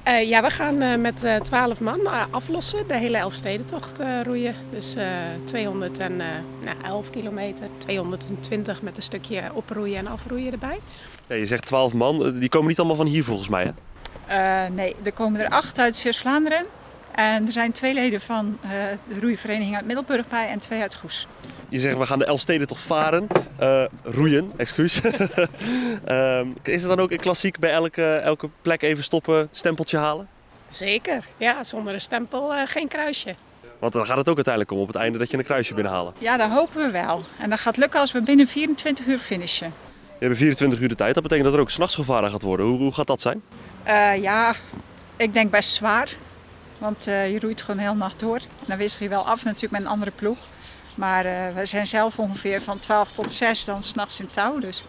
Ja, we gaan met 12 man aflossen, de hele Elfstedentocht roeien. Dus 211 kilometer, 220 met een stukje oproeien en afroeien erbij. Ja, je zegt 12 man, die komen niet allemaal van hier volgens mij, hè? Nee, er komen er 8 uit Zeeuws-Vlaanderen. En er zijn 2 leden van de roeivereniging uit Middelburg bij en 2 uit Goes. Je zegt we gaan de Elfstedentocht varen, roeien, excuus. Is het dan ook een klassiek bij elke plek even stoppen, stempeltje halen? Zeker, ja, zonder een stempel geen kruisje. Want dan gaat het ook uiteindelijk om op het einde dat je een kruisje binnenhalen. Ja, dat hopen we wel. En dat gaat lukken als we binnen 24 uur finishen. We hebben 24 uur de tijd, dat betekent dat er ook 's nachts gevaren gaat worden. Hoe gaat dat zijn? Ja, ik denk best zwaar. Want je roeit gewoon heel nacht door. Dan wissel je wel af natuurlijk met een andere ploeg. Maar we zijn zelf ongeveer van 12 tot 6 dan 's nachts in touw. Dus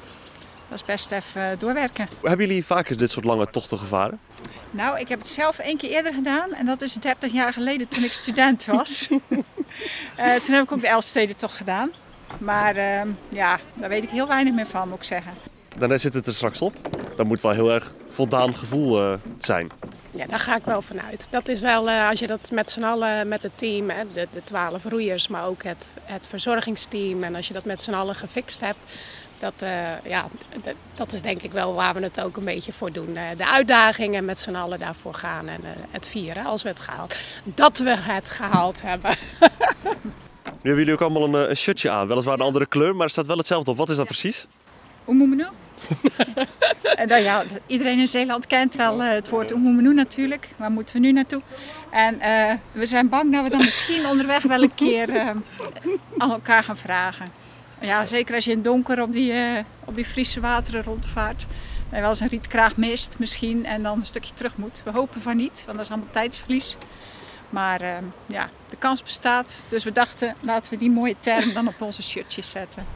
dat is best even doorwerken. Hebben jullie vaker dit soort lange tochten gevaren? Nou, ik heb het zelf 1 keer eerder gedaan. En dat is 30 jaar geleden toen ik student was. Toen heb ik ook de Elfstedentocht gedaan. Maar ja, daar weet ik heel weinig meer van, moet ik zeggen. Daarna zit het er straks op. Dat moet wel heel erg voldaan gevoel zijn. Ja, daar ga ik wel vanuit. Dat is wel, als je dat met z'n allen, met het team, de 12 roeiers, maar ook het verzorgingsteam. En als je dat met z'n allen gefixt hebt, dat is denk ik wel waar we het ook een beetje voor doen. De uitdaging en met z'n allen daarvoor gaan en het vieren als we het gehaald. Dat we het gehaald hebben. Nu hebben jullie ook allemaal een shirtje aan. Weliswaar een andere kleur, maar er staat wel hetzelfde op. Wat is dat precies? Oemoemenu. Nou ja, iedereen in Zeeland kent wel het woord Oemoemenu natuurlijk. Waar moeten we nu naartoe? En we zijn bang dat we dan misschien onderweg wel een keer aan elkaar gaan vragen. Ja, zeker als je in het donker op die Friese wateren rondvaart. En wel eens een rietkraag mist misschien en dan een stukje terug moet. We hopen van niet, want dat is allemaal tijdsverlies. Maar ja, de kans bestaat. Dus we dachten, laten we die mooie term dan op onze shirtjes zetten.